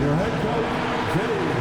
your head coach, J.J.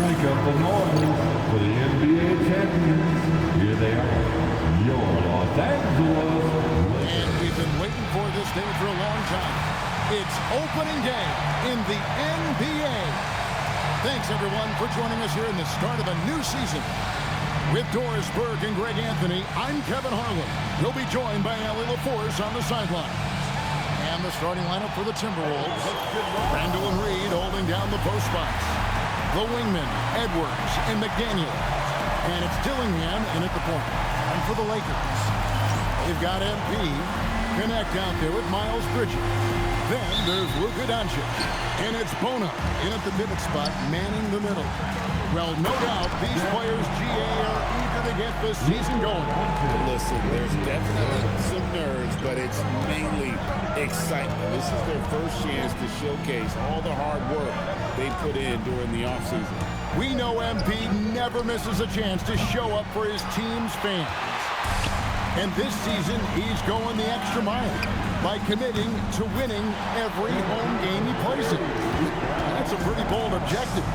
Break up the noise for the NBA champions. Here they are, your Los Angeles. And we've been waiting for this day for a long time. It's opening day in the NBA. Thanks, everyone, for joining us here in the start of a new season. With Doris Burke and Greg Anthony, I'm Kevin Harlan. We'll be joined by Allie LaForce on the sideline. And the starting lineup for the Timberwolves. Randall and Reed holding down the post spots. The wingmen, Edwards and McDaniel. And it's Dillingham in at the point. And for the Lakers, they've got MP. Connect out there with Miles Bridges. Then there's Luka Doncic. And it's Bona in at the pivot spot, manning the middle. Well, no doubt, these players, GA, are eager to get this season going. Listen, there's definitely some nerves, but it's mainly excitement. This is their first chance to showcase all the hard work they put in during the offseason. We know MP never misses a chance to show up for his team's fans. And this season, he's going the extra mile by committing to winning every home game he plays in. That's a pretty bold objective.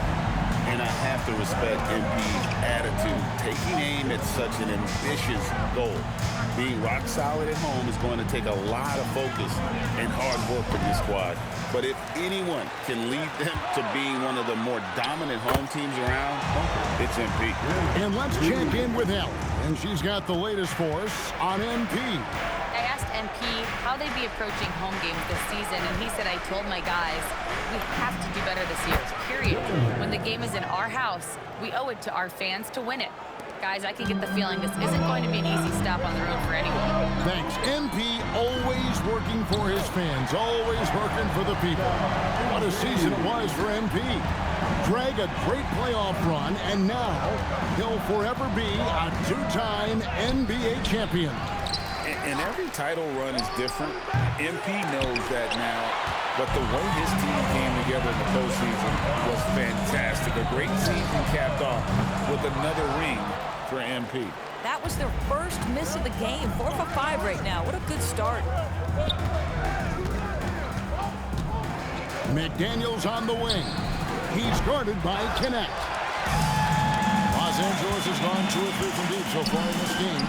And I have to respect MP's attitude. Taking aim at such an ambitious goal. Being rock solid at home is going to take a lot of focus and hard work from this squad. But if anyone can lead them to being one of the more dominant home teams around, it's MP. And let's check in with Ellen. And she's got the latest for us on MP. I asked MP how they'd be approaching home games this season, and he said, I told my guys, we have to do better this year, period. When the game is in our house, we owe it to our fans to win it. Guys, I can get the feeling this isn't going to be an easy stop on the road for anyone. Thanks. MP always working for his fans, always working for the people. What a season it was for MP. Drag a great playoff run, and now he'll forever be a two-time NBA champion. And every title run is different. MP knows that now. But the way his team came together in the postseason was fantastic. A great season capped off with another ring for MP. That was their first miss of the game. 4 for 5 right now. What a good start. McDaniels on the wing. He's guarded by Connect. Los Angeles has gone 2 or 3 from deep so far in this game.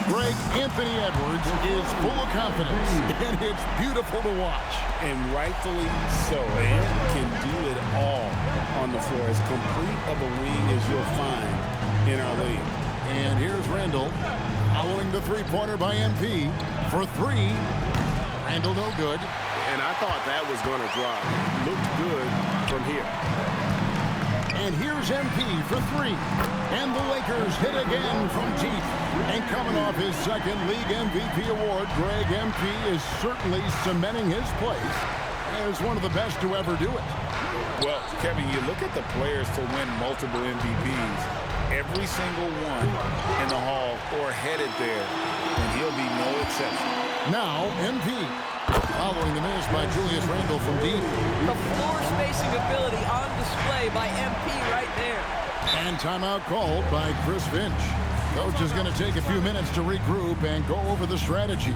Greg Anthony Edwards is full of confidence, and it's beautiful to watch. And rightfully so. And can do it all on the floor. As complete of a wing as you'll find in our league. And here's Randall following the three-pointer by MP for 3. Randall no good. And I thought that was going to drop. Looked good from here. And here's MP for 3. And the Lakers hit again from deep. And coming off his second league MVP award, Greg MP is certainly cementing his place as one of the best to ever do it. Well, Kevin, you look at the players to win multiple MVPs. Every single one in the hall or headed there, and he'll be no exception. Now, MP. Following the miss by Julius Randle from deep. The floor spacing ability on display by MP right there. And timeout called by Chris Finch. Coach is going to take a few minutes to regroup and go over the strategy.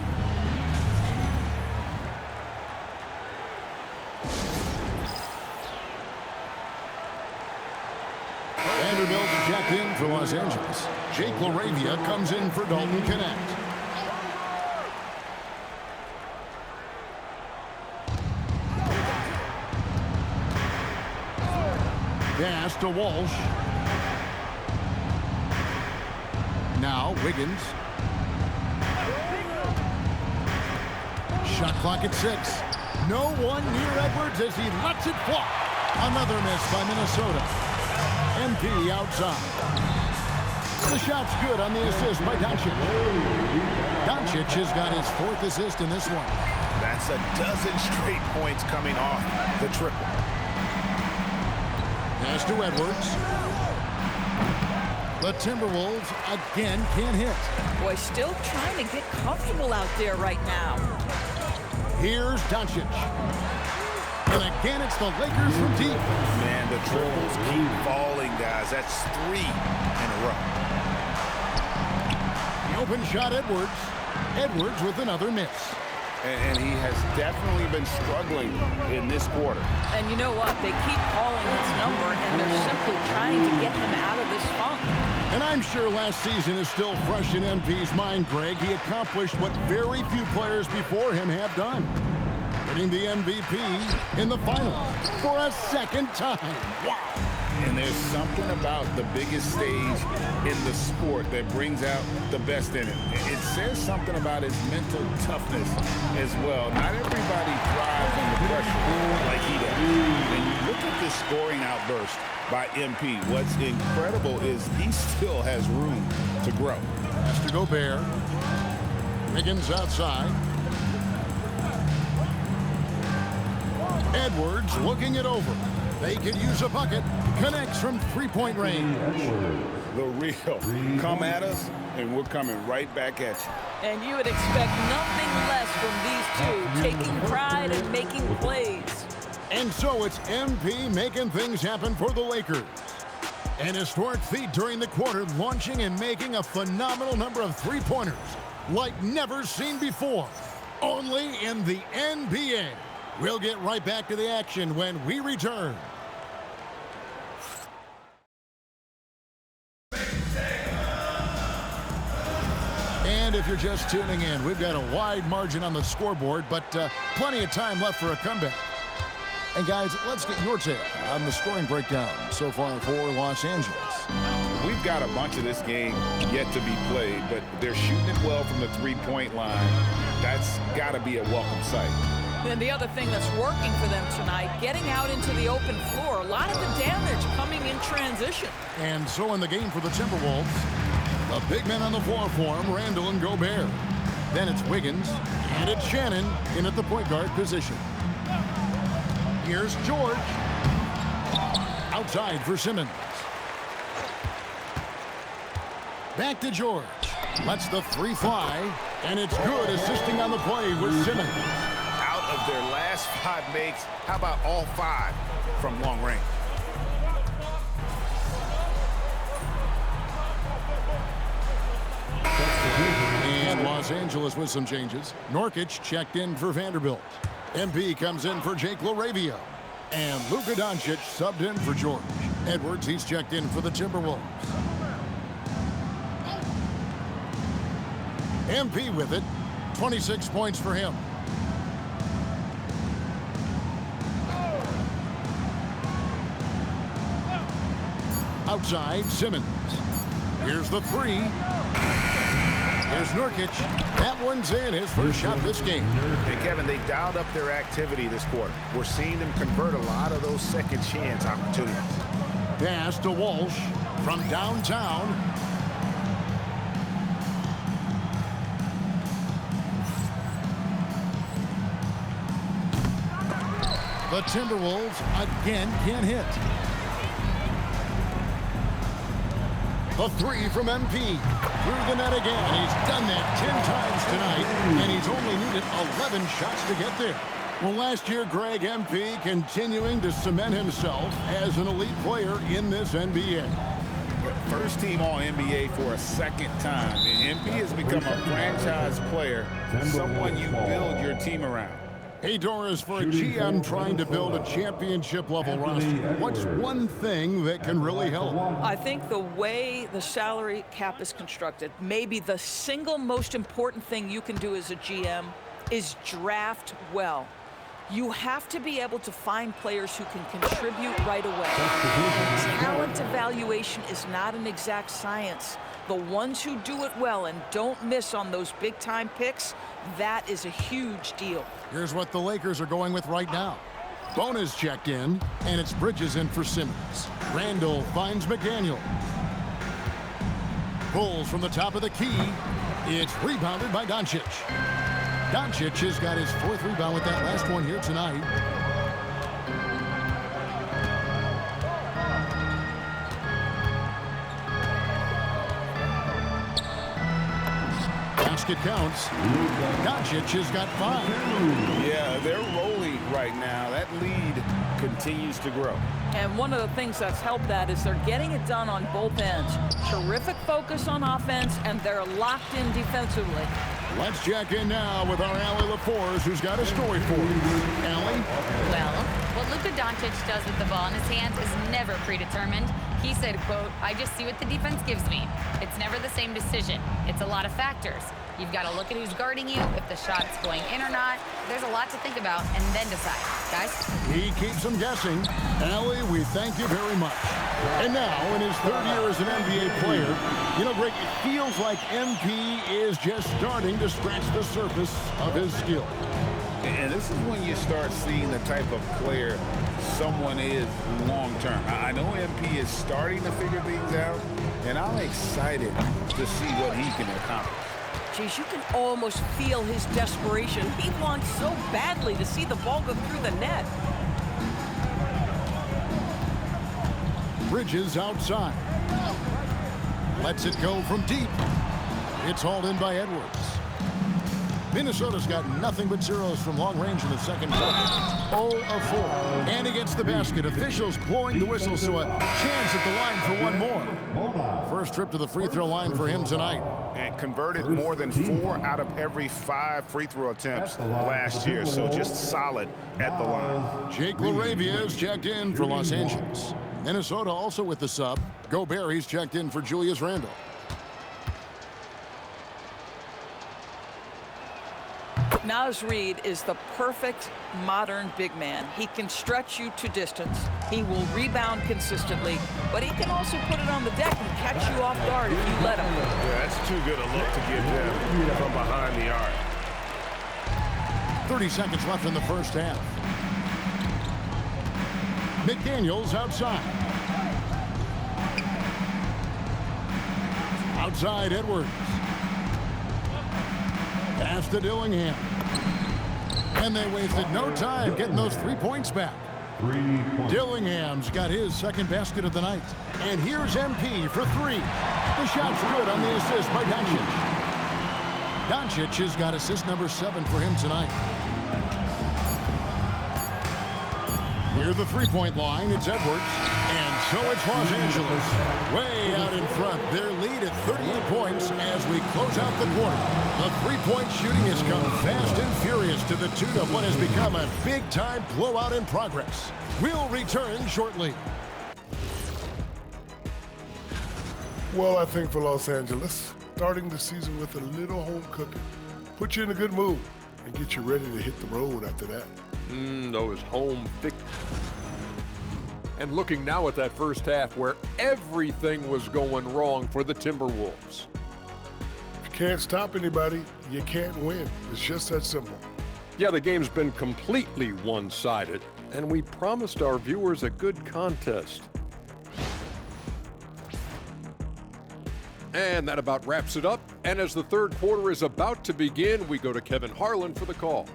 Vanderbilt checked in for Los Angeles. Jake LaRavia comes in for Dalton Connect. Pass to Walsh. Now Wiggins. Shot clock at 6. No one near Edwards as he lets it fly. Another miss by Minnesota. MP outside. The shot's good on the assist by Doncic. Doncic has got his 4th assist in this one. That's a dozen straight points coming off the triple. Pass to Edwards. The Timberwolves again can't hit. Boy, still trying to get comfortable out there right now. Here's Doncic. And again, it's the Lakers from deep. Man, the triples keep falling, guys. That's 3 in a row. The open shot, Edwards. Edwards with another miss. And he has definitely been struggling in this quarter. And you know what? They keep calling his number, and they're simply trying to get him out of this funk. And I'm sure last season is still fresh in MP's mind, Greg. He accomplished what very few players before him have done. Winning the MVP in the finals for a second time. Wow. And there's something about the biggest stage in the sport that brings out the best in it. It says something about his mental toughness as well. Not everybody thrives under pressure like he does. And you look at this scoring outburst by MP. What's incredible is he still has room to grow. Has to go Bear. Wiggins outside. Edwards looking it over. They could use a bucket. Connects from three-point range. The real. Come at us, and we're coming right back at you. And you would expect nothing less from these two, taking pride and making plays. And so it's MP making things happen for the Lakers. An historic feat during the quarter, launching and making a phenomenal number of three-pointers like never seen before. Only in the NBA. We'll get right back to the action when we return. And if you're just tuning in, we've got a wide margin on the scoreboard, but plenty of time left for a comeback. And guys, let's get your take on the scoring breakdown so far for Los Angeles. We've got a bunch of this game yet to be played, but they're shooting it well from the three-point line. That's got to be a welcome sight. And the other thing that's working for them tonight, getting out into the open floor. A lot of the damage coming in transition. And so in the game for the Timberwolves, the big men on the floor for them, Randall and Gobert. Then it's Wiggins, and it's Shannon in at the point guard position. Here's George. Outside for Simmons. Back to George. Lets the three fly. And it's good, assisting on the play with Simmons. Out of their last 5 makes, how about all 5 from long range? And Los Angeles with some changes. Nurkic checked in for Vanderbilt. MP comes in for Jake LaRavia. And Luka Doncic subbed in for George. Edwards, he's checked in for the Timberwolves. MP with it. 26 points for him. Outside, Simmons. Here's the 3. Here's Nurkic. That one's in, his first shot this game. And Kevin, they dialed up their activity this quarter. We're seeing them convert a lot of those second chance opportunities. Pass to Walsh from downtown. The Timberwolves again can't hit. The 3 from MP. Through the net again. He's done that 10 times tonight, and he's only needed 11 shots to get there. Well, last year, Greg, MP continuing to cement himself as an elite player in this NBA. First team All-NBA for a second time. And MP has become a franchise player, someone you build your team around. Hey, Doris, for a GM trying to build a championship-level roster, what's one thing that can really help? I think the way the salary cap is constructed, maybe the single most important thing you can do as a GM is draft well. You have to be able to find players who can contribute right away. Talent evaluation is not an exact science. The ones who do it well and don't miss on those big-time picks, that is a huge deal. Here's what the Lakers are going with right now. Bonus checked in, and it's Bridges in for Simmons. Randall finds McDaniel. Pulls from the top of the key. It's rebounded by Doncic. Doncic has got his 4th rebound with that last one here tonight. Basket counts. Doncic has got 5. Yeah, they're rolling right now. That lead continues to grow. And one of the things that's helped that is they're getting it done on both ends. Terrific focus on offense, and they're locked in defensively. Let's check in now with our Allie LaForce, who's got a story for us. Allie? Well, what Luka Doncic does with the ball in his hands is never predetermined. He said, quote, "I just see what the defense gives me. It's never the same decision. It's a lot of factors. You've got to look at who's guarding you, if the shot's going in or not. There's a lot to think about, and then decide." Guys? He keeps them guessing. Allie, we thank you very much. And now, in his 3rd year as an NBA player, you know, Greg, it feels like MP is just starting to scratch the surface of his skill. And this is when you start seeing the type of player someone is long-term. I know MP is starting to figure things out, and I'm excited to see what he can accomplish. Geez, you can almost feel his desperation. He wants so badly to see the ball go through the net. Bridges outside. Lets it go from deep. It's hauled in by Edwards. Minnesota's got nothing but zeros from long range in the second quarter. 0 of 4. And he gets the basket. Officials blowing the whistle, so a chance at the line for one more. First trip to the free throw line for him tonight. And converted more than 4 out of every 5 free throw attempts last year, so just solid at the line. Jake LaRavia is checked in for Los Angeles. Minnesota also with the sub. Gobert, he's checked in for Julius Randle. Naz Reid is the perfect modern big man. He can stretch you to distance. He will rebound consistently, but he can also put it on the deck and catch you off guard if you let him. Yeah, that's too good a look to give them from behind the arc. 30 seconds left in the first half. McDaniels outside. Outside Edwards. Pass to Dillingham. And they wasted no time getting those 3 points back. 3 points. Dillingham's got his second basket of the night. And here's MP for 3. The shot's good on the assist by Doncic. Doncic has got assist number 7 for him tonight. Near the three-point line, it's Edwards. And so it's Los Angeles. Way out in front. Their lead at 38 points as we close out the quarter. The three-point shooting has come fast and furious to the tune of what has become a big-time blowout in progress. We'll return shortly. Well, I think for Los Angeles, starting the season with a little home cooking, put you in a good mood and get you ready to hit the road after that. Those home thick. And looking now at that first half where everything was going wrong for the Timberwolves. If you can't stop anybody, you can't win. It's just that simple. Yeah, the game's been completely one-sided, and we promised our viewers a good contest. And that about wraps it up. And as the third quarter is about to begin, we go to Kevin Harlan for the call.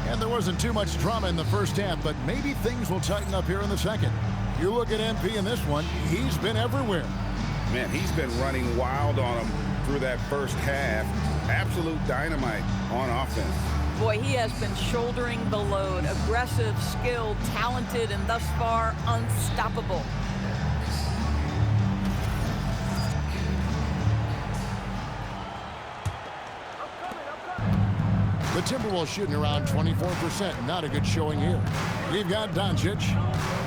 And there wasn't too much drama in the first half, but maybe things will tighten up here in the second. You look at MP in this one, he's been everywhere. Man, he's been running wild on him through that first half. Absolute dynamite on offense. Boy, he has been shouldering the load. Aggressive, skilled, talented, and thus far, unstoppable. The Timberwolves shooting around 24%. Not a good showing here. We've got Doncic.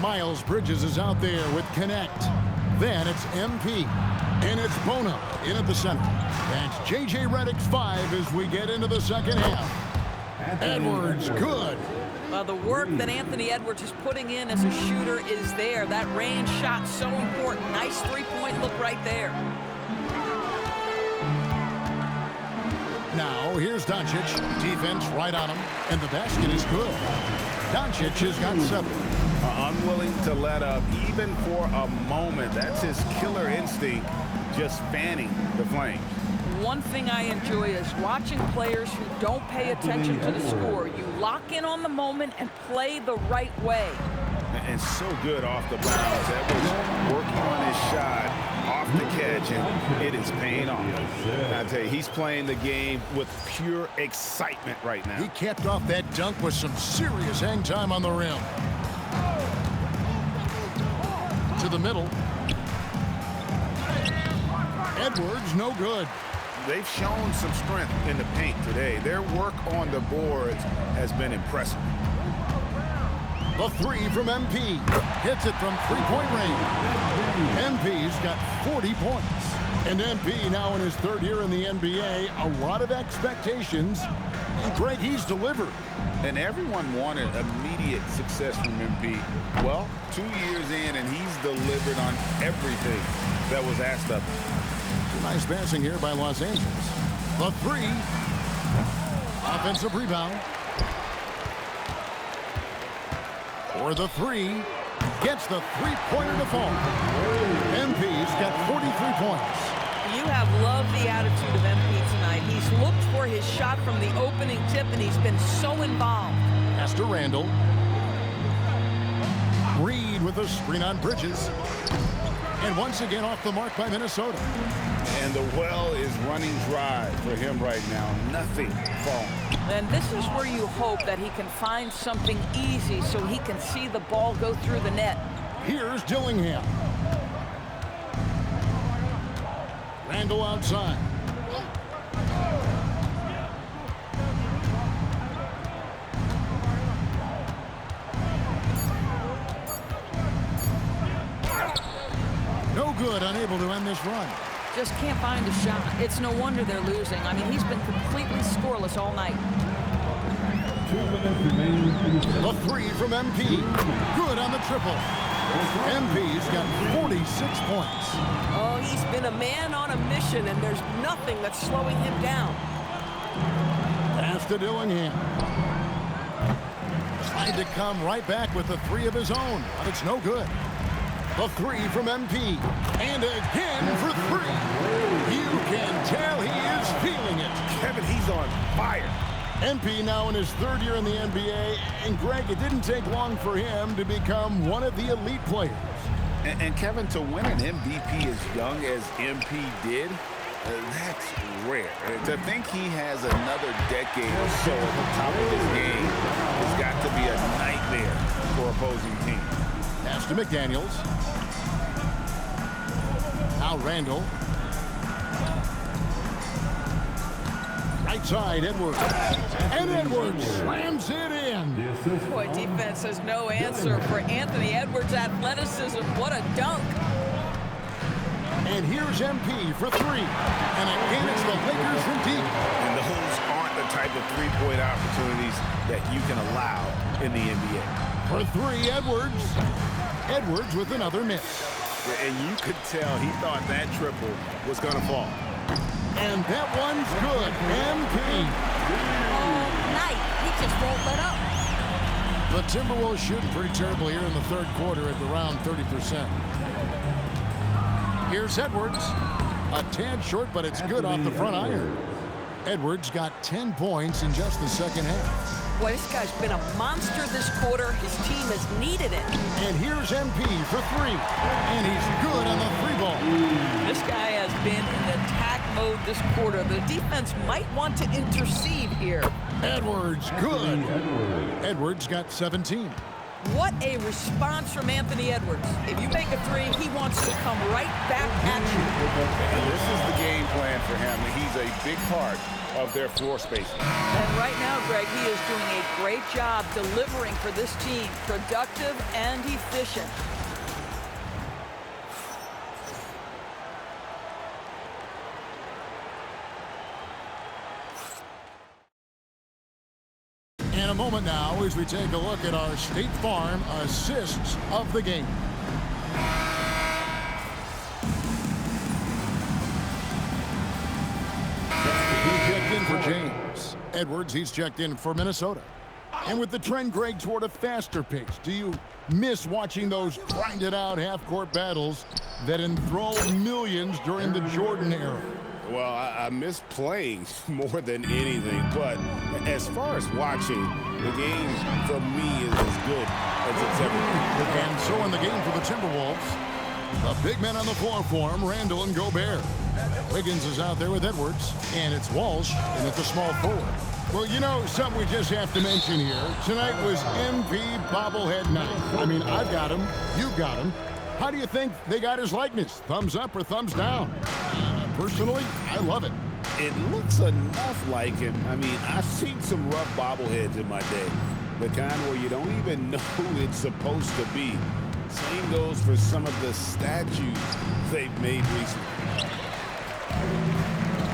Miles Bridges is out there with Connect. Then it's MP. And it's Bono in at the center. That's J.J. Redick's 5 as we get into the second half. Edwards, good. Well, the work that Anthony Edwards is putting in as a shooter is there. That range shot so important. Nice three-point look right there. Now, here's Doncic. Defense right on him. And the basket is good. Doncic has got 7. Unwilling to let up even for a moment. That's his killer instinct, just fanning the flames. One thing I enjoy is watching players who don't pay attention to the score. You lock in on the moment and play the right way. And so good off the bounce. Edwards working on his shot, off the catch, and it is paying off. I tell you, he's playing the game with pure excitement right now. He capped off that dunk with some serious hang time on the rim. To the middle. Edwards, no good. They've shown some strength in the paint today. Their work on the boards has been impressive. The 3 from MP. Hits it from three-point range. MP's got 40 points. And MP now in his third year in the NBA. A lot of expectations. And Greg, he's delivered. And everyone wanted immediate success from MP. Well, 2 years in, and he's delivered on everything that was asked of him. Nice passing here by Los Angeles. The 3. Offensive rebound. For the 3. Gets the three-pointer to fall. MP's got 43 points. You have loved the attitude of MP tonight. He's looked for his shot from the opening tip, and he's been so involved. Pass to Randall. Reed with a screen on Bridges. And once again off the mark by Minnesota. And the well is running dry for him right now. Nothing falling. And this is where you hope that he can find something easy so he can see the ball go through the net. Here's Dillingham. Randall outside. No good, unable to end this run. Just can't find a shot. It's no wonder they're losing. I mean, he's been completely scoreless all night. 2 minutes remaining. The 3 from MP. Good on the triple. MP's got 46 points. Oh, he's been a man on a mission, and there's nothing that's slowing him down. Pass to Dillingham. Tried to come right back with the 3 of his own, but it's no good. The 3 from MP. And again for 3. You can tell he is feeling it. Kevin and he's on fire. MP now in his third year in the NBA, and Greg, it didn't take long for him to become one of the elite players. And Kevin, to win an MVP as young as MP did, that's rare. To think he has another decade or so at the top of his game has got to be a nightmare for opposing teams. Pass to McDaniels. Now Randall. Right side, Edwards. And Edwards slams it in. Boy, defense has no answer for Anthony Edwards' athleticism. What a dunk. And here's MP for three. And again, it's the Lakers from deep. And those aren't the type of three-point opportunities that you can allow in the NBA. For three, Edwards. Edwards with another miss. And you could tell he thought that triple was going to fall. And that one's good. MP. All night. He just won't let up. The Timberwolves shooting pretty terrible here in the third quarter at around 30%. Here's Edwards. A tad short, but it's good off the front iron. Edwards got 10 points in just the second half. Boy, this guy's been a monster this quarter. His team has needed it. And here's MP for three. And he's good on the three ball. This guy has been in attack mode this quarter. The defense might want to intercede here. Edwards, good. Edwards got 17. What a response from Anthony Edwards. If you make a three, he wants to come right back at you. And this is the game plan for him. He's a big part of their floor spacing. And right now, Greg, he is doing a great job delivering for this team. Productive and efficient. In a moment now, as we take a look at our State Farm assists of the game. He checked in for James. Edwards, he's checked in for Minnesota. And with the trend, Greg, toward a faster pace, do you miss watching those grinded-out half-court battles that enthralled millions during the Jordan era? Well, I miss playing more than anything, but as far as watching, the game for me is as good as it's ever been. And so in the game for the Timberwolves, the big men on the floor for him, Randall and Gobert. Wiggins is out there with Edwards, and it's Walsh in at the small forward. Well, you know, something we just have to mention here. Tonight was MP bobblehead night. I mean, I've got him, you've got him. How do you think they got his likeness? Thumbs up or thumbs down? Personally, I love it. It looks enough like him. I mean, I've seen some rough bobbleheads in my day. The kind where you don't even know who it's supposed to be. Same goes for some of the statues they've made recently.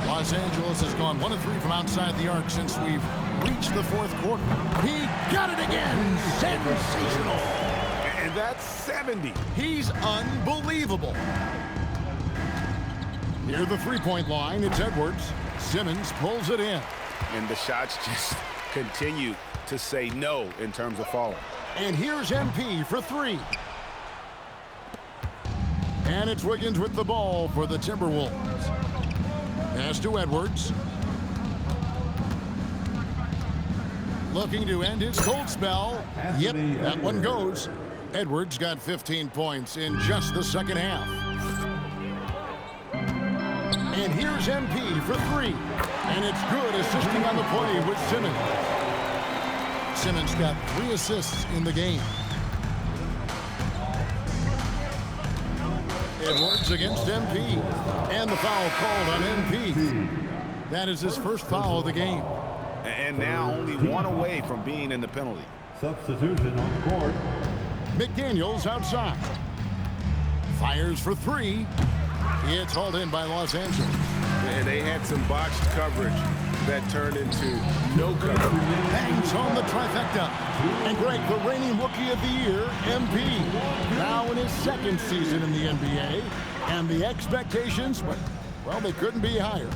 Los Angeles has gone 1 of 3 from outside the arc since we've reached the fourth quarter. He got it again! Sensational! And that's 70. He's unbelievable. Near the three-point line, it's Edwards. Simmons pulls it in. And the shots just continue to say no in terms of falling. And here's MP for three. And it's Wiggins with the ball for the Timberwolves. Pass to Edwards. Looking to end his cold spell. Yep, that one goes. Edwards got 15 points in just the second half. And here's MP for three. And it's good, assisting on the play with Simmons. Simmons got 3 assists in the game. Edwards against MP. And the foul called on MP. That is his first foul of the game. And now only one away from being in the penalty. Substitution on the court. McDaniels outside. Fires for three. It's hauled in by Los Angeles. And they had some botched coverage that turned into no coverage. Bangs home the trifecta. And Greg, the reigning Rookie of the Year, MP. Now in his second season in the NBA. And the expectations, well, they couldn't be higher.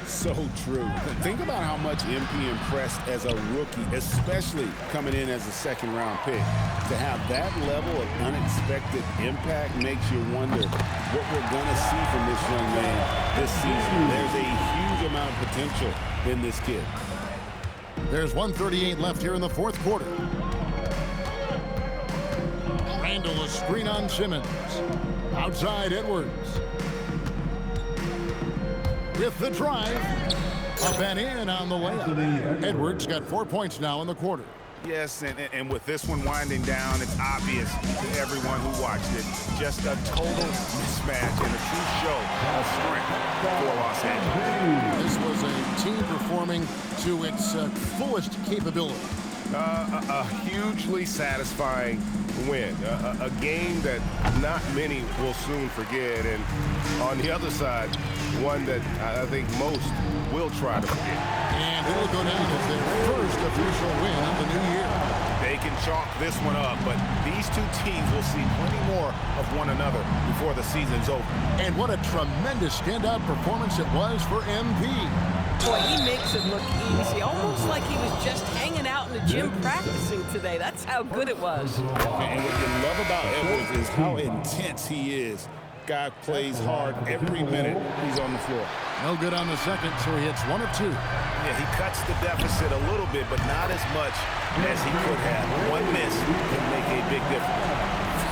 So true. Think about how much MP impressed as a rookie, especially coming in as a second-round pick. To have that level of unexpected impact makes you wonder what we're going to see from this young man this season. There's a huge amount of potential in this kid. There's 1:38 left here in the fourth quarter. Randall, a screen on Simmons. Outside Edwards. With the drive. Up and in on the layup. Edwards got 4 points now in the quarter. Yes, and with this one winding down, it's obvious to everyone who watched it. Just a total mismatch and a true show of strength for Los Angeles. This was a team performing to its fullest capability. A hugely satisfying win. A game that not many will soon forget. And on the other side, one that I think most will try to forget. And it will go down as their first official win of the new year. They can chalk this one up, but these two teams will see plenty more of one another before the season's over. And what a tremendous standout performance it was for MP. Boy, he makes it look easy, almost like he was just hanging out in the gym practicing today. That's how good it was. And what you love about Edwards is how intense he is. Guy plays hard every minute he's on the floor. No good on the second, so he hits 1 of 2. Yeah, he cuts the deficit a little bit, but not as much as he could have. One miss can make a big difference.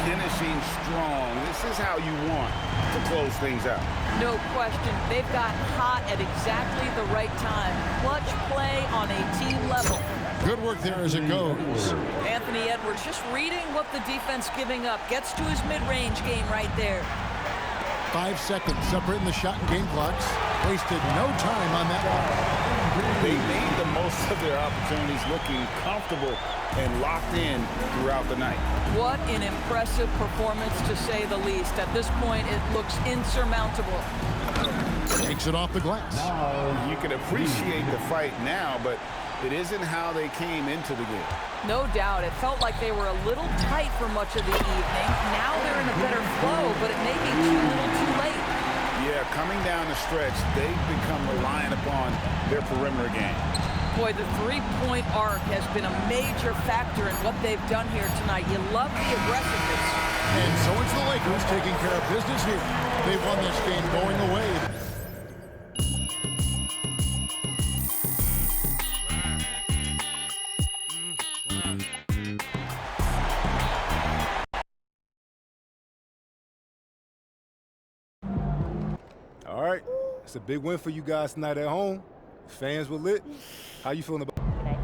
Finishing strong. This is how you want to close things out. No question. They've got hot at exactly the right time. Clutch play on a team level. Good work there as it goes. Anthony Edwards just reading what the defense giving up. Gets to his mid-range game right there. 5 seconds separating the shot and game clocks. Wasted no time on that one. They made the most of their opportunities, looking comfortable and locked in throughout the night. What an impressive performance, to say the least. At this point, it looks insurmountable. Takes it off the glass. You can appreciate the fight now, but it isn't how they came into the game. No doubt. It felt like they were a little tight for much of the evening. Now they're in a better flow, but it may be too little too late. Yeah, coming down the stretch, they've become reliant upon their perimeter game. Boy, the three-point arc has been a major factor in what they've done here tonight. You love the aggressiveness. And so it's the Lakers taking care of business here. They've won this game going away. All right, it's a big win for you guys tonight at home. Fans were lit. How you feeling about it?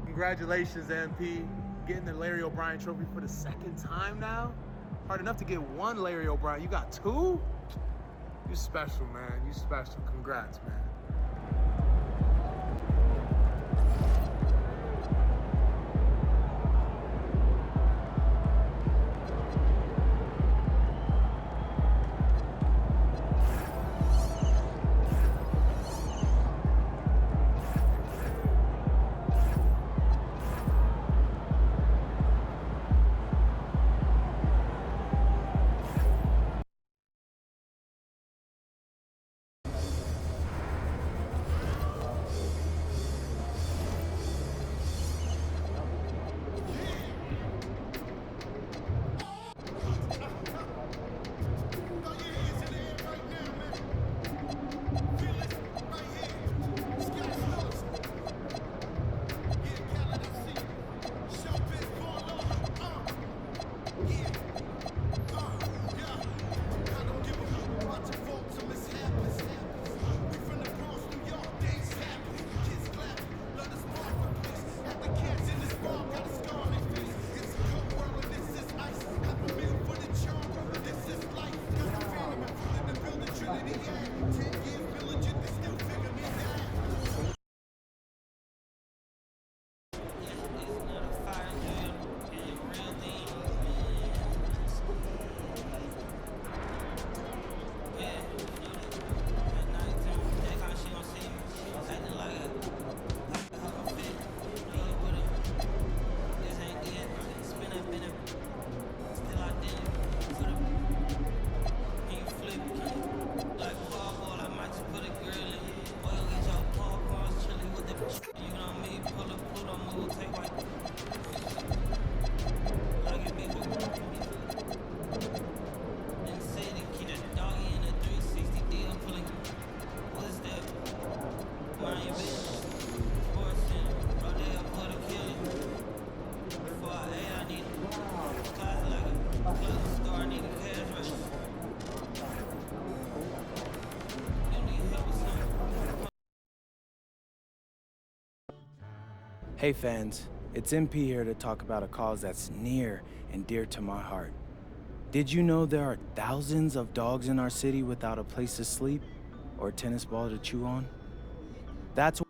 Congratulations, MP. Getting the Larry O'Brien trophy for the second time now. Hard enough to get one Larry O'Brien. You got 2? You special, man. You special. Congrats, man. Hey fans, it's MP here to talk about a cause that's near and dear to my heart. Did you know there are thousands of dogs in our city without a place to sleep or a tennis ball to chew on? That's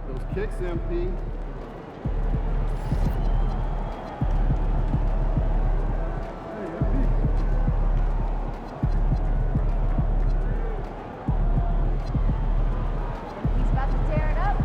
those kicks, MP. He's about to tear it up.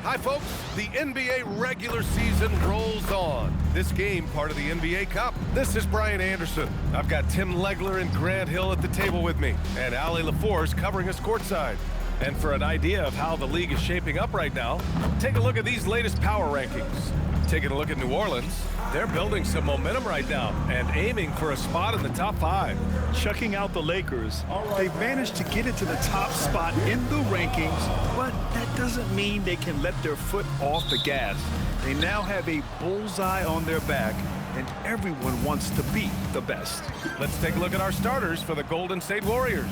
Hi, folks. The NBA regular season rolls on. This game, part of the NBA Cup. This is Brian Anderson. I've got Tim Legler and Grant Hill at the table with me, and Ali LaForce covering us courtside. And for an idea of how the league is shaping up right now, take a look at these latest power rankings. Taking a look at New Orleans, they're building some momentum right now and aiming for a spot in the top 5. Checking out the Lakers, they've managed to get into the top spot in the rankings, but that doesn't mean they can let their foot off the gas. They now have a bullseye on their back, and everyone wants to be the best. Let's take a look at our starters for the Golden State Warriors.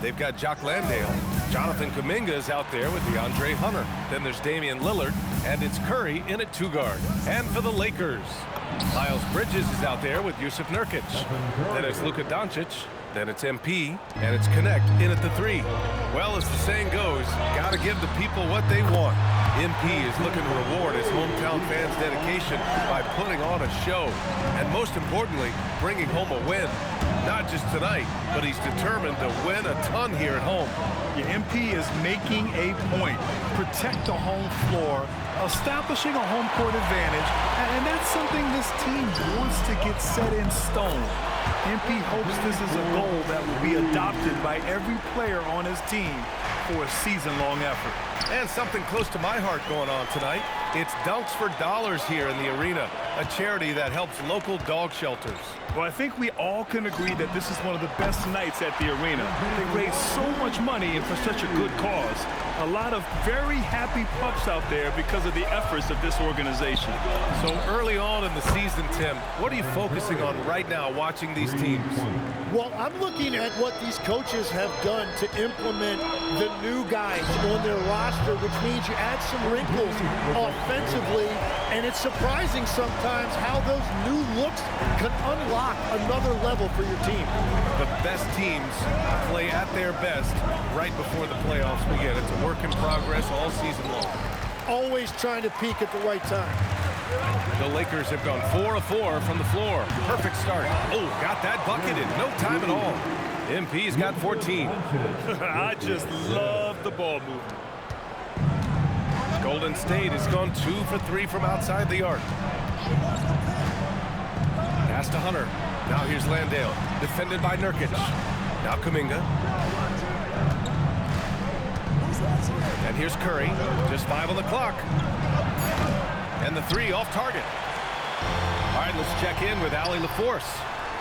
They've got Jock Landale. Jonathan Kuminga is out there with DeAndre Hunter. Then there's Damian Lillard, and it's Curry in at 2 guard. And for the Lakers, Miles Bridges is out there with Yusuf Nurkic. Then it's Luka Doncic. Then it's MP, and it's Connect in at the 3. Well, as the saying goes, gotta give the people what they want. MP is looking to reward his hometown fans' dedication by putting on a show. And most importantly, bringing home a win. Not just tonight, but he's determined to win a ton here at home. Yeah, MP is making a point. Protect the home floor, establishing a home court advantage, and that's something this team wants to get set in stone. MP hopes this is a goal that will be adopted by every player on his team for a season-long effort. And something close to my heart going on tonight. It's Dunks for Dollars here in the arena, a charity that helps local dog shelters. Well, I think we all can agree that this is one of the best nights at the arena. They raise so much money and for such a good cause. A lot of very happy pups out there because of the efforts of this organization. So early on in the season, Tim, what are you focusing on right now watching these teams? Well, I'm looking at what these coaches have done to implement the new guys on their roster, which means you add some wrinkles offensively, and it's surprising sometimes how those new looks can unlock another level for your team. The best teams play at their best right before the playoffs begin. It's a work in progress all season long. Always trying to peak at the right time. The Lakers have gone 4 of 4 from the floor. Perfect start. Oh, got that bucket in no time at all. MP's got 14. I just love the ball movement. Golden State has gone 2 for 3 from outside the arc. Pass to Hunter. Now here's Landale, defended by Nurkic. Now Kuminga. And here's Curry, just 5 on the clock. And the 3 off target. All right, let's check in with Ali LaForce.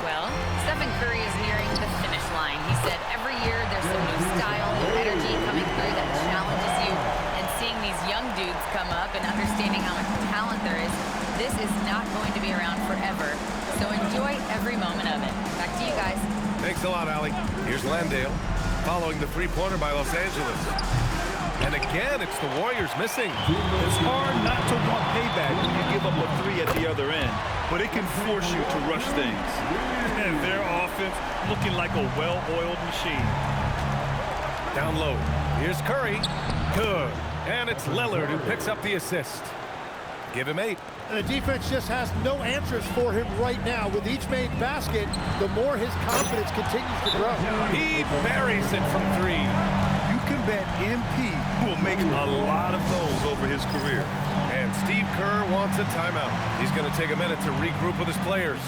Well, Stephen Curry is nearing the finish line. He said every year there's some new style, new energy coming through that challenges you. And seeing these young dudes come up and understanding how much talent there is, this is not going to be around forever. So enjoy every moment of it. Back to you guys. Thanks a lot, Ali. Here's Landale, following the three-pointer by Los Angeles. And again, it's the Warriors missing. It's hard not to want payback when you give up a 3 at the other end, but it can force you to rush things. And their offense looking like a well-oiled machine. Down low. Here's Curry. Good. And it's Lillard who picks up the assist. Give him 8. And the defense just has no answers for him right now. With each made basket, the more his confidence continues to grow. He buries it from three. You can bet MP will make a lot of those over his career. And Steve Kerr wants a timeout. He's going to take a minute to regroup with his players.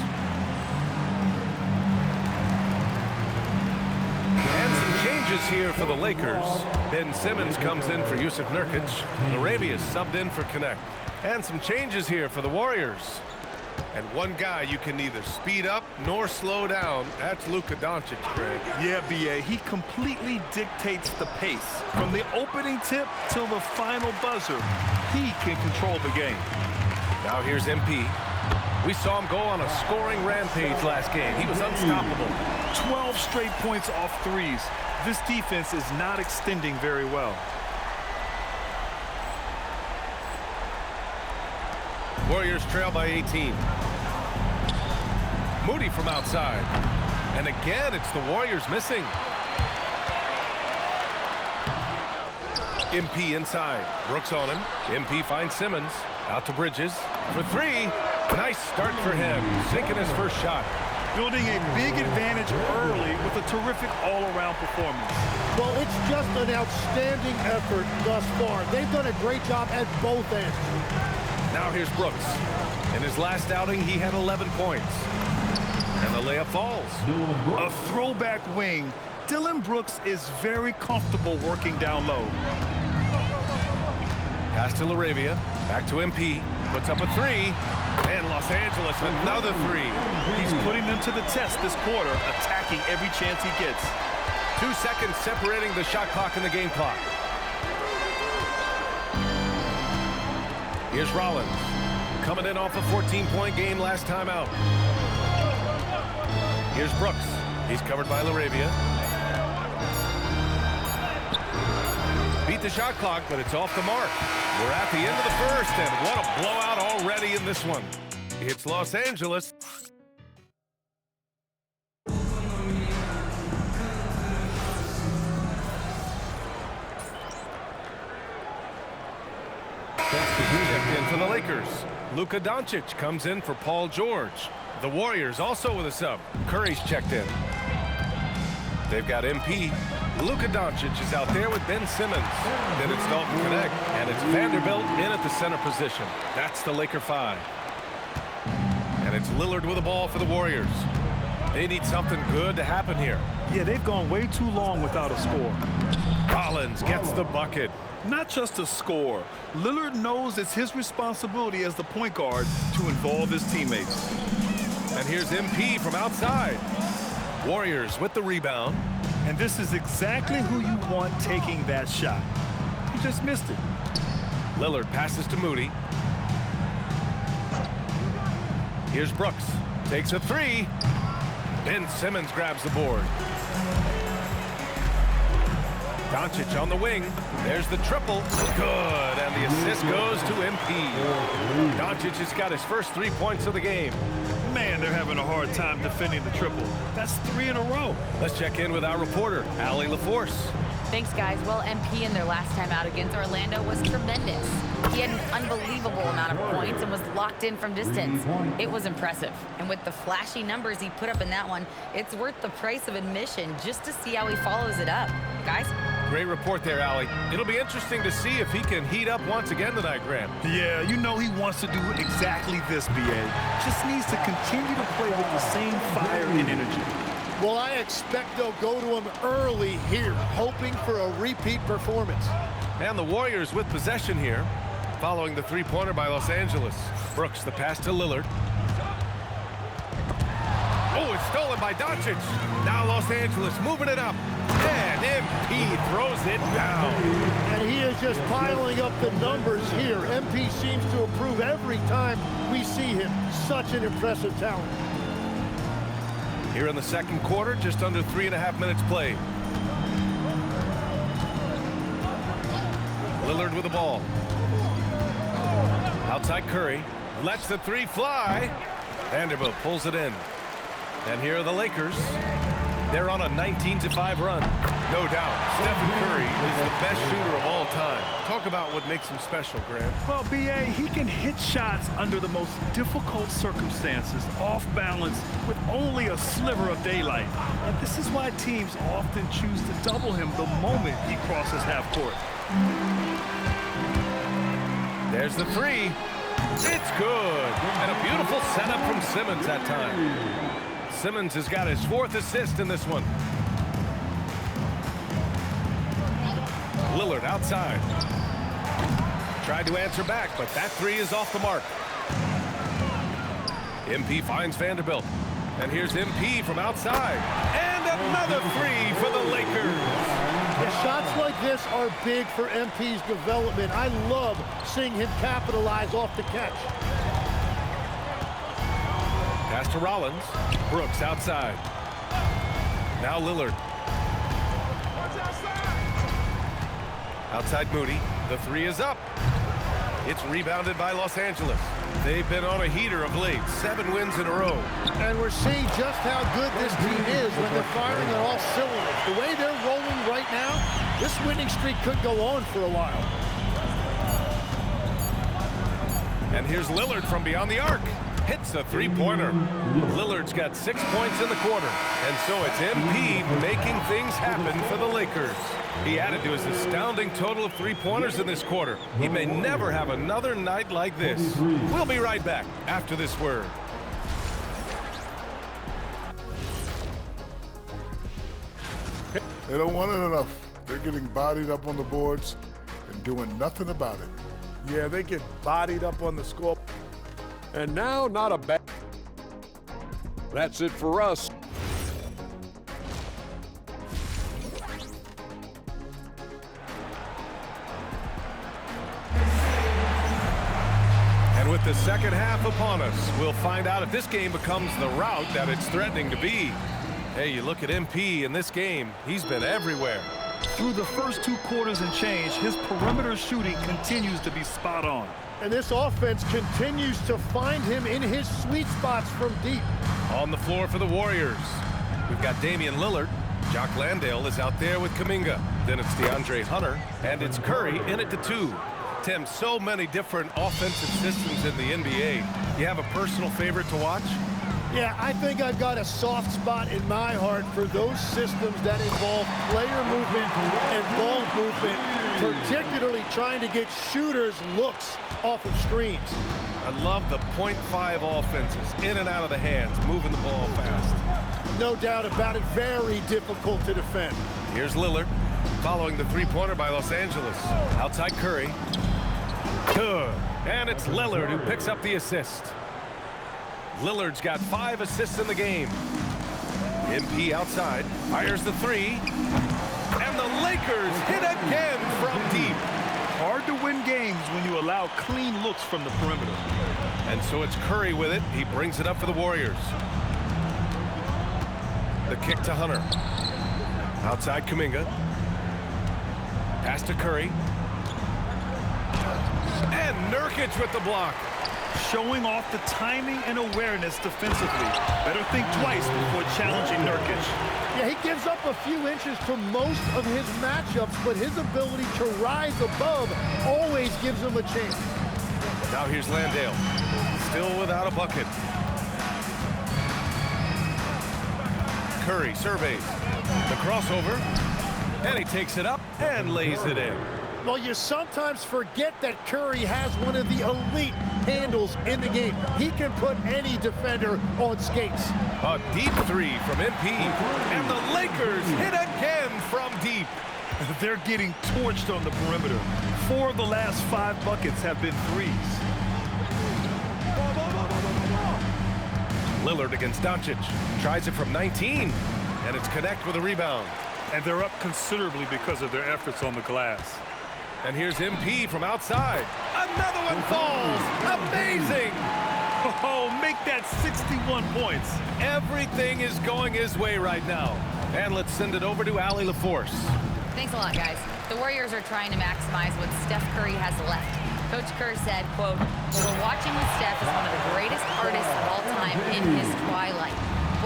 And some changes here for the Lakers. Ben Simmons comes in for Yusuf Nurkic. Laravia subbed in for Connect. And some changes here for the Warriors. And one guy you can neither speed up nor slow down. That's Luka Doncic, Greg. Yeah, B.A. He completely dictates the pace. From the opening tip till the final buzzer, he can control the game. Now here's MP. We saw him go on a scoring rampage last game. He was unstoppable. 12 straight points off threes. This defense is not extending very well. Warriors trail by 18. Moody from outside. And again, it's the Warriors missing. MP inside. Brooks on him. MP finds Simmons. Out to Bridges. For three. Nice start for him. Sinking his first shot. Building a big advantage early with a terrific all-around performance. Well, it's just an outstanding effort thus far. They've done a great job at both ends. Now here's Brooks. In his last outing, he had 11 points. And the layup falls. A throwback wing. Dylan Brooks is very comfortable working down low. Pass to Laravia. Back to MP. Puts up a three. And Los Angeles another three. He's putting them to the test this quarter, attacking every chance he gets. 2 seconds separating the shot clock and the game clock. Here's Rollins. Coming in off a 14-point game last time out. Here's Brooks. He's covered by Laravia. Beat the shot clock, but it's off the mark. We're at the end of the first, and what a blowout already in this one. It's Los Angeles. Checked in for the Lakers. Luka Doncic comes in for Paul George. The Warriors also with a sub. Curry's checked in. They've got MP. Luka Doncic is out there with Ben Simmons. Then it's Dalton Connect, and it's Vanderbilt in at the center position. That's the Laker 5. And it's Lillard with the ball for the Warriors. They need something good to happen here. Yeah, they've gone way too long without a score. Collins gets the bucket. Not just a score. Lillard knows it's his responsibility as the point guard to involve his teammates. And here's MP from outside. Warriors with the rebound. And this is exactly who you want taking that shot. He just missed it. Lillard passes to Moody. Here's Brooks. Takes a three. Ben Simmons grabs the board. Doncic on the wing. There's the triple. Good. And the assist goes to MP. Doncic has got his first 3 points of the game. Man, they're having a hard time defending the triple. That's 3 in a row. Let's check in with our reporter, Allie LaForce. Thanks, guys. Well, MP in their last time out against Orlando was tremendous. He had an unbelievable amount of points and was locked in from distance. It was impressive. And with the flashy numbers he put up in that one, it's worth the price of admission just to see how he follows it up. Guys? Great report there, Allie. It'll be interesting to see if he can heat up once again tonight, Graham. Yeah, you know he wants to do exactly this, B.A. Just needs to continue to play with the same fire and energy. Well, I expect they'll go to him early here, hoping for a repeat performance. And the Warriors with possession here, following the three-pointer by Los Angeles. Brooks, the pass to Lillard. Oh, it's stolen by Doncic. Now Los Angeles moving it up. And MP throws it down. And he is just piling up the numbers here. MP seems to improve every time we see him. Such an impressive talent. Here in the second quarter, just under 3.5 minutes played. Lillard with the ball. Outside Curry. Lets the three fly. Vanderbilt pulls it in. And here are the Lakers. They're on a 19-5 run. No doubt, Stephen Curry is the best shooter of all time. Talk about what makes him special, Grant. Well, B.A., he can hit shots under the most difficult circumstances, off balance, with only a sliver of daylight. And this is why teams often choose to double him the moment he crosses half court. There's the three. It's good. And a beautiful setup from Simmons that time. Simmons has got his 4th assist in this one. Lillard outside. Tried to answer back, but that three is off the mark. MP finds Vanderbilt. And here's MP from outside. And another three for the Lakers. The shots like this are big for MP's development. I love seeing him capitalize off the catch. Pass to Rollins. Brooks outside. Now Lillard. Outside Moody. The three is up. It's rebounded by Los Angeles. They've been on a heater of late. 7 wins in a row. And we're seeing just how good this team is when they're firing on all cylinders. The way they're rolling right now, this winning streak could go on for a while. And here's Lillard from beyond the arc. Hits a three-pointer. Lillard's got 6 points in the quarter. And so it's MP making things happen for the Lakers. He added to his astounding total of 3-pointers in this quarter. He may never have another night like this. We'll be right back after this word. They don't want it enough. They're getting bodied up on the boards and doing nothing about it. Yeah, they get bodied up on the score. And now, not a bad. That's it for us. And with the second half upon us, we'll find out if this game becomes the rout that it's threatening to be. Hey, you look at MP in this game, he's been everywhere. Through the first 2 quarters and change, his perimeter shooting continues to be spot on. And this offense continues to find him in his sweet spots from deep. On the floor for the Warriors, we've got Damian Lillard. Jock Landale is out there with Kuminga. Then it's DeAndre Hunter, and it's Curry in it to 2. Tim, so many different offensive systems in the NBA. You have a personal favorite to watch? Yeah, I think I've got a soft spot in my heart for those systems that involve player movement and ball movement, particularly trying to get shooters looks off of screens. I love the .5 offenses, in and out of the hands, moving the ball fast. No doubt about it, very difficult to defend. Here's Lillard, following the three-pointer by Los Angeles. Outside Curry. Good. And it's Lillard who picks up the assist. Lillard's got 5 assists in the game. MP outside, fires the three. And the Lakers hit again from deep. Hard to win games when you allow clean looks from the perimeter. And so it's Curry with it. He brings it up for the Warriors. The kick to Hunter. Outside Kuminga. Pass to Curry. And Nurkic with the block. Showing off the timing and awareness defensively. Better think twice before challenging Nurkic. Yeah, he gives up a few inches to most of his matchups, but his ability to rise above always gives him a chance. Now here's Landale. Still without a bucket. Curry surveys the crossover, and he takes it up and lays it in. Well, you sometimes forget that Curry has one of the elite handles in the game. He can put any defender on skates. A deep three from MP, and the Lakers hit again from deep. They're getting torched on the perimeter. 4 of the last 5 buckets have been threes. Lillard against Doncic. Tries it from 19, and it's connect with a rebound. And they're up considerably because of their efforts on the glass. And here's MP from outside. Another one falls. Amazing. Oh, make that 61 points. Everything is going his way right now. And let's send it over to Allie LaForce. Thanks a lot, guys. The Warriors are trying to maximize what Steph Curry has left. Coach Kerr said, quote, "We're watching with Steph as one of the greatest artists of all time in his twilight.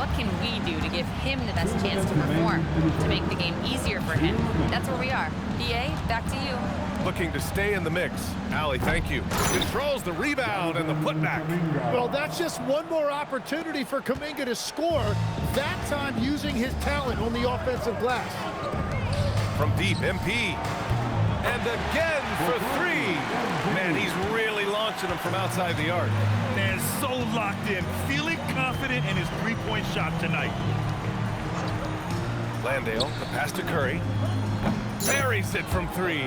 what can we do to give him the best chance to perform, to make the game easier for him? That's where we are. BA, back to you. Looking to stay in the mix. Allie, thank you. Controls the rebound and the putback. Well, that's just one more opportunity for Kuminga to score, that time using his talent on the offensive glass. From deep, MP. And again for three. Man, he's really launching them from outside the arc. Man, so locked in, feeling confident in his three-point shot tonight. Landale, the pass to Curry. Buries it from three.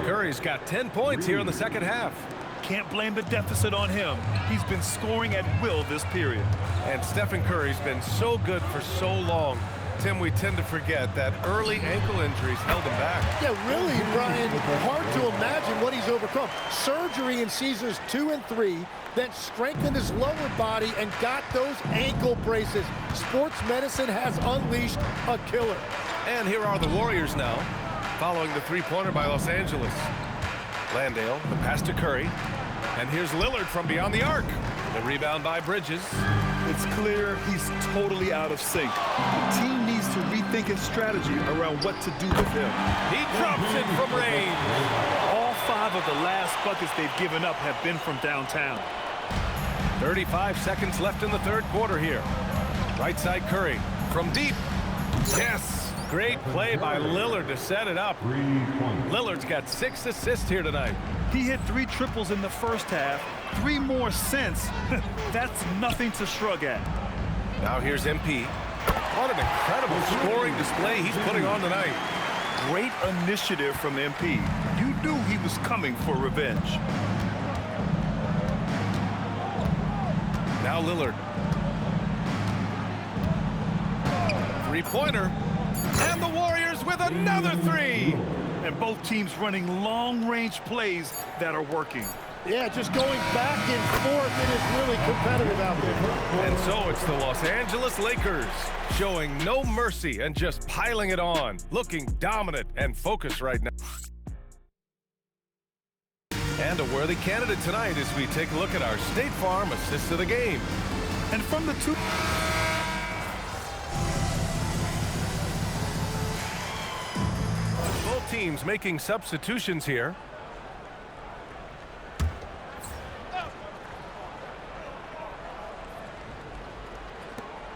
Curry's got 10 points here in the second half. Can't blame the deficit on him. He's been scoring at will this period. And Stephen Curry's been so good for so long. Tim, we tend to forget that early ankle injuries held him back. Yeah, really, Brian, hard to imagine what he's overcome. Surgery in seasons 2 and 3, then strengthened his lower body and got those ankle braces. Sports medicine has unleashed a killer. And here are the Warriors now, following the three-pointer by Los Angeles. Landale, the pass to Curry. And here's Lillard from beyond the arc. The rebound by Bridges. It's clear he's totally out of sync. The team needs to rethink his strategy around what to do with him. He drops it from range. All 5 of the last buckets they've given up have been from downtown. 35 seconds left in the third quarter here. Right side Curry from deep. Yes! Great play by Lillard to set it up. Lillard's got 6 assists here tonight. He hit 3 triples in the first half, 3 more since. That's nothing to shrug at. Now here's MP. What an incredible scoring display he's putting on tonight. Great initiative from MP. You knew he was coming for revenge. Now Lillard. Three-pointer. And the Warriors with another 3. And both teams running long-range plays that are working. Yeah, just going back and forth. It is really competitive out there. And so it's the Los Angeles Lakers showing no mercy and just piling it on, looking dominant and focused right now. And a worthy candidate tonight as we take a look at our State Farm assist of the game. And from the two... Both teams making substitutions here.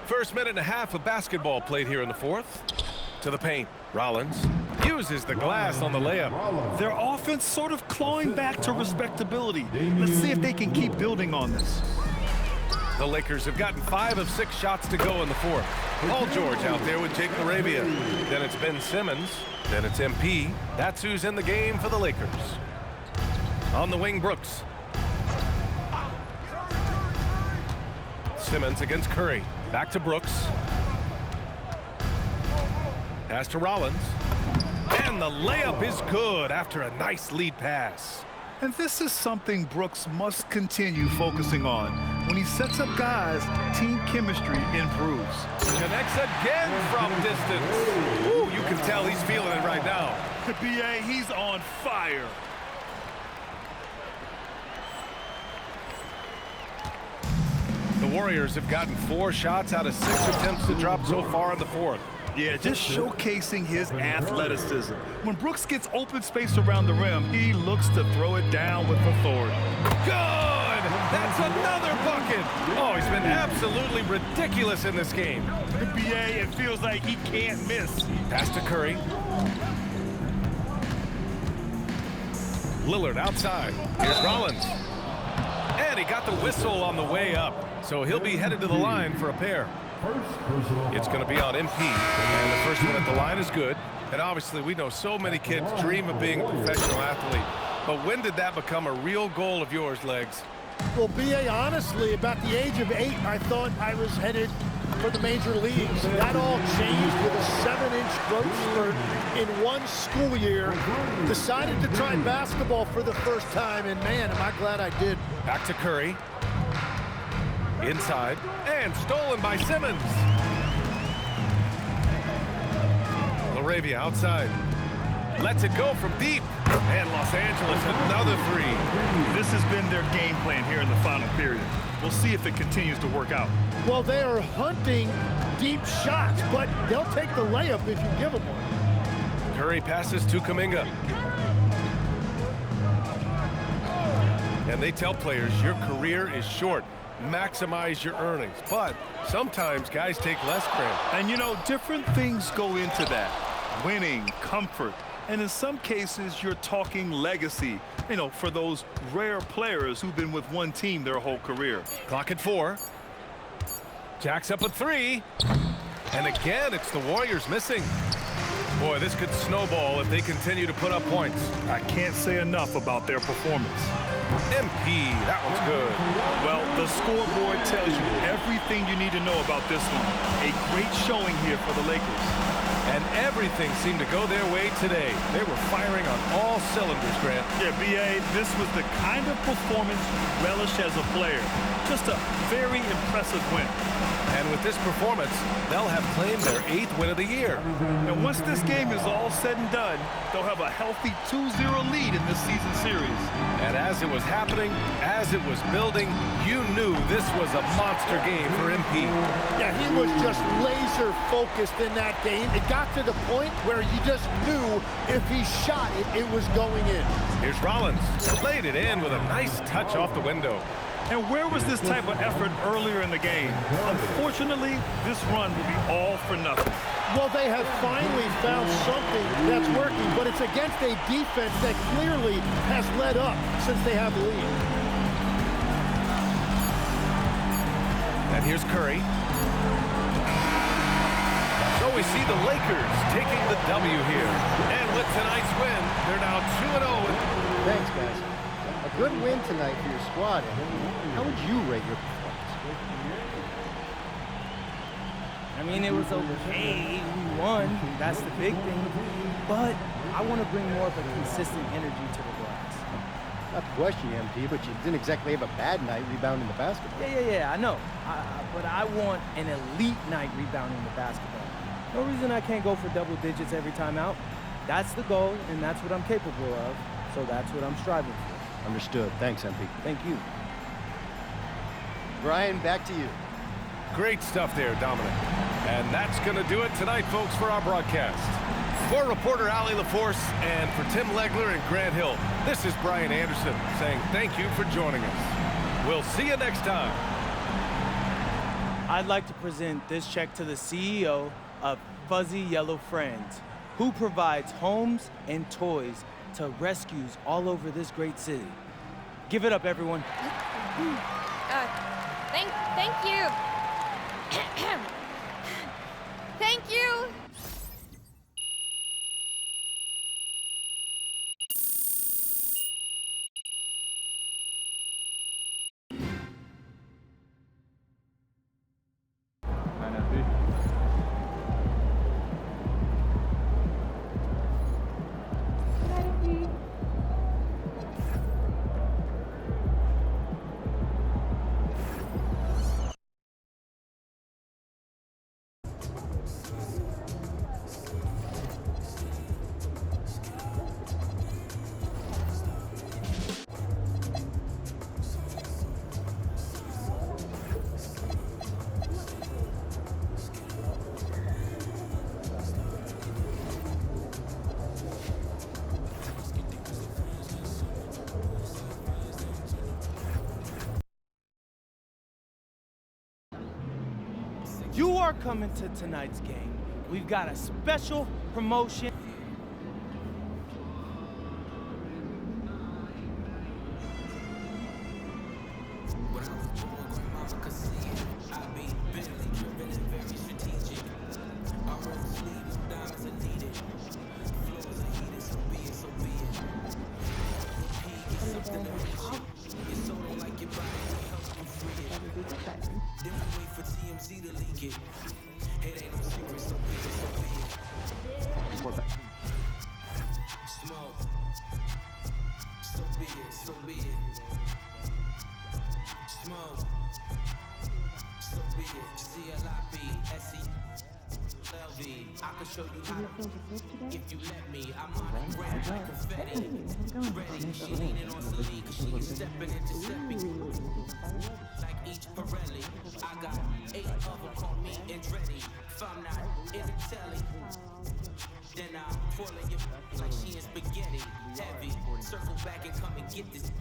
First minute and a half of basketball played here in the fourth. To the paint. Rollins uses the glass on the layup. Their offense sort of clawing back to respectability. Let's see if they can keep building on this. The Lakers have gotten 5 of 6 shots to go in the fourth. Paul George out there with Jake LaRavia. Then it's Ben Simmons. Then it's MP. That's who's in the game for the Lakers. On the wing, Brooks. Simmons against Curry. Back to Brooks. Pass to Rollins. And the layup is good after a nice lead pass. And this is something Brooks must continue focusing on. When he sets up guys, team chemistry improves. Connects again from distance. Ooh, you can tell he's feeling it right now. BA, he's on fire. The Warriors have gotten 4 shots out of 6 attempts to drop so far in the fourth. Yeah, just showcasing his athleticism. When Brooks gets open space around the rim, he looks to throw it down with authority. Good! That's another bucket! Oh, he's been absolutely ridiculous in this game. BA, it feels like he can't miss. Pass to Curry. Lillard outside. Here's Rollins. And he got the whistle on the way up. So he'll be headed to the line for a pair. It's going to be on MP, and the first one at the line is good. And obviously, we know so many kids dream of being a professional athlete. But when did that become a real goal of yours, Legs? Well, BA, honestly, about the age of 8, I thought I was headed for the major leagues. That all changed with a 7-inch growth spurt in one school year. Decided to try basketball for the first time, and man, am I glad I did. Back to Curry. Inside, and stolen by Simmons. LaRavia outside. Lets it go from deep. And Los Angeles, another three. This has been their game plan here in the final period. We'll see if it continues to work out. Well, they are hunting deep shots, but they'll take the layup if you give them one. Curry passes to Kuminga. And they tell players your career is short. Maximize your earnings. But sometimes guys take less credit. And you know, different things go into that. Winning, comfort, and in some cases, you're talking legacy, you know, for those rare players who've been with one team their whole career. Clock at 4. Jacks up a 3. And again, it's the Warriors missing. Boy, this could snowball if they continue to put up points. I can't say enough about their performance. MP, that one's good. Well, the scoreboard tells you everything you need to know about this one. A great showing here for the Lakers. And everything seemed to go their way today. They were firing on all cylinders, Grant. Yeah, B.A., this was the kind of performance you relish as a player. Just a very impressive win. And with this performance, they'll have claimed their 8th win of the year. And once this game is all said and done, they'll have a healthy 2-0 lead in this season series. And as it was happening, as it was building, you knew this was a monster game for MP. Yeah, he was just laser focused in that game. It got to the point where you just knew if he shot it, it was going in. Here's Rollins, laid it in with a nice touch off the window. And where was this type of effort earlier in the game? Unfortunately, this run will be all for nothing. Well, they have finally found something that's working, but it's against a defense that clearly has let up since they have the lead. And here's Curry. So we see the Lakers taking the W here. And with tonight's win, they're now 2-0. Thanks, guys. A good win tonight for your squad. How would you rate your performance? I mean, it was okay. We won. That's the big thing. But I want to bring more of a consistent energy to the glass. Not to question you, MP, but you didn't exactly have a bad night rebounding the basketball. Yeah, I know. But I want an elite night rebounding the basketball. No reason I can't go for double digits every time out. That's the goal, and that's what I'm capable of. So that's what I'm striving for. Understood. Thanks, MP. Thank you. Brian, back to you. Great stuff there, Dominic. And that's going to do it tonight, folks, for our broadcast. For reporter Allie LaForce and for Tim Legler and Grant Hill, this is Brian Anderson saying thank you for joining us. We'll see you next time. I'd like to present this check to the CEO of Fuzzy Yellow Friends, who provides homes and toys to rescues all over this great city. Give it up, everyone. Thank you. Thank you. You are coming to tonight's game. We've got a special promotion. Report back. heavy. I can show you how to, if you let me. I'm on the ground like confetti. Ready, she leaning on the lead, cause she is stepping into stepping. Like each Pirelli, I got 8 of them call me Andretti. If I'm not in the telly, then I'm twirling your like she in spaghetti. Heavy, circle back and come and get this.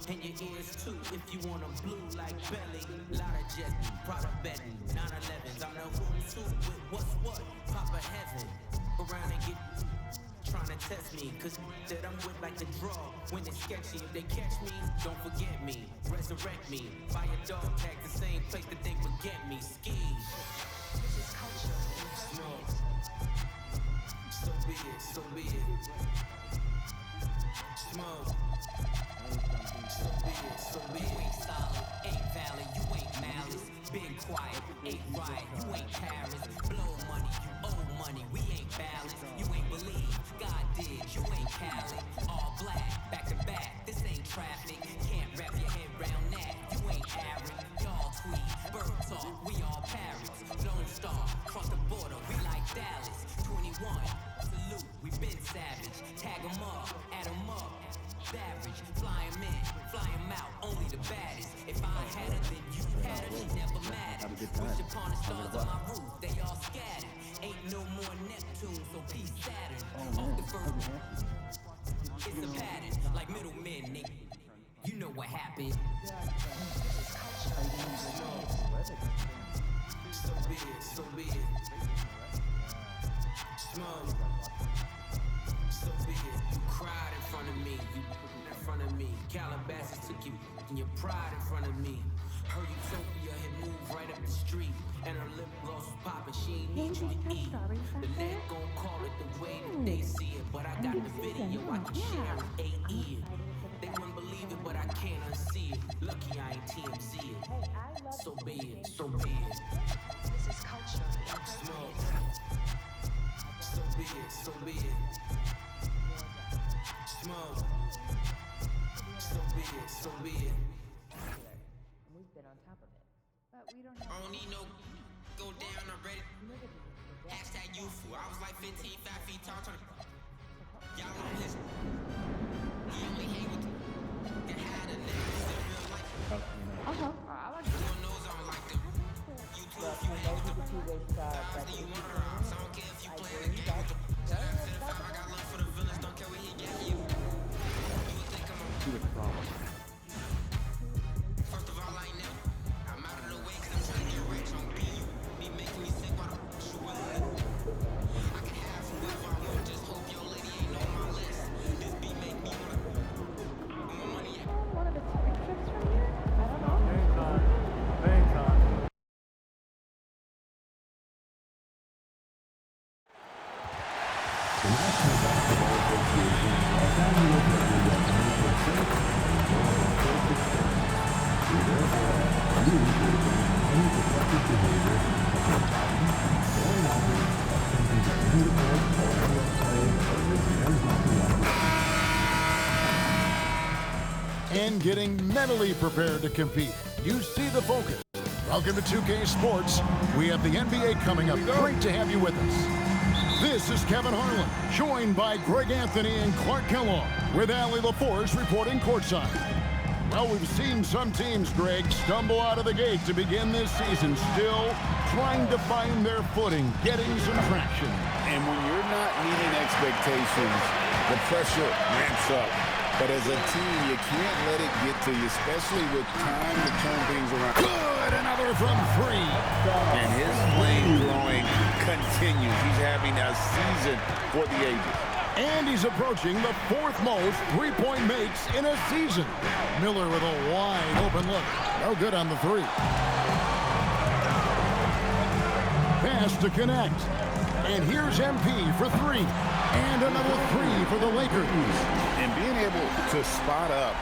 And your ears too, if you want them blue like belly. Lot of jet, product betting, 911s. I'm the who's who with what's what, Papa Heaven. Around and get trying to test me, cause that I'm with like the draw. When it's sketchy, if they catch me, don't forget me. Resurrect me, buy a dog tag the same place that they forget me. Ski. This is culture. Smoke. So be it, so be it. Smoke. So be it, so be it. You ain't solid, ain't valid, you ain't malice. Been quiet, ain't right, you ain't Paris. Blow money, you owe money, we ain't balanced. You ain't believe, God did, you ain't Cali. All black, back to back, this ain't traffic. Can't wrap your head around that, you ain't Aaron. Y'all tweet, bird talk, we all parrots. Lone Star, cross the border, we like Dallas. 21, salute, we been savage. Tag 'em up, add 'em up. Average, fly 'em in, fly 'em out, only the baddest. If I had it, then you had it, it never mattered. Wish upon the stars on my roof, they all scattered. Ain't no more Neptune, so peace Saturn. Off the first, it's a pattern, like middlemen, nigga. You know what happened. So be it, so be it. Smoke. So be it. You cried in front of me, you in front of me. Calabasas took you and your pride in front of me. Her utopia had moved right up the street, and her lip gloss was popping. She ain't need you to eat. The net gon' call it the way that they see it, but I got the video I can share it. AE. They wouldn't believe it, but I can't unsee it. Lucky I ain't TMZ it. So be it, so be it. This is culture. Smoke. So be it, so be it. Smoke. So be it, so be it. We've been on top of it. But we don't I don't need no go down already. Hashtag youthful. I was like 15, 5 feet tall. Y'all on this. He only hate with the had a nigga in real life. I like doing those on like them. You too, if you hate with the then you want her out. So I don't care if you play the game with the. I got love for the villains, don't care what he get you. First of all, I ain't never. I'm out of the way cause I'm trying to get rich on being you. Be making me sick while I'm shooting. I can have whoever I want, just hope your lady ain't on my list. This beat make me wanna more money. one of the quick trips from here. I don't know. And getting mentally prepared to compete. You see the focus. Welcome to 2K Sports. We have the NBA coming up. Great to have you with us. This is Kevin Harlan, joined by Greg Anthony and Clark Kellogg, with Allie LaForce reporting courtside. Well, we've seen some teams, Greg, stumble out of the gate to begin this season, still trying to find their footing, getting some traction. And when you're not meeting expectations, the pressure ramps up. But as a team, you can't let it get to you, especially with time to turn things around. Good, another from 3. And his flame throwing continues. He's having a season for the ages. And he's approaching the 4th most three-point makes in a season. Miller with a wide open look. No good on the 3. Pass to connect. And here's MP for 3. And another 3 for the Lakers. And being able to spot up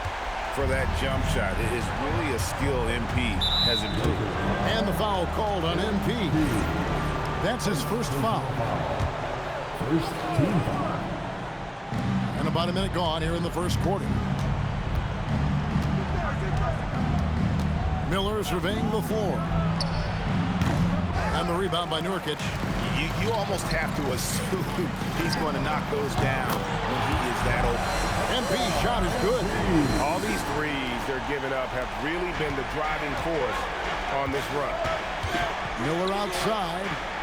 for that jump shot is really a skill MP has improved. And the foul called on MP. That's his first foul. First team foul. And about a minute gone here in the first quarter. Miller surveying the floor. And the rebound by Nurkic. You you almost have to assume he's going to knock those down when he is that open. MP's shot is good. All these threes they're giving up have really been the driving force on this run. Miller outside.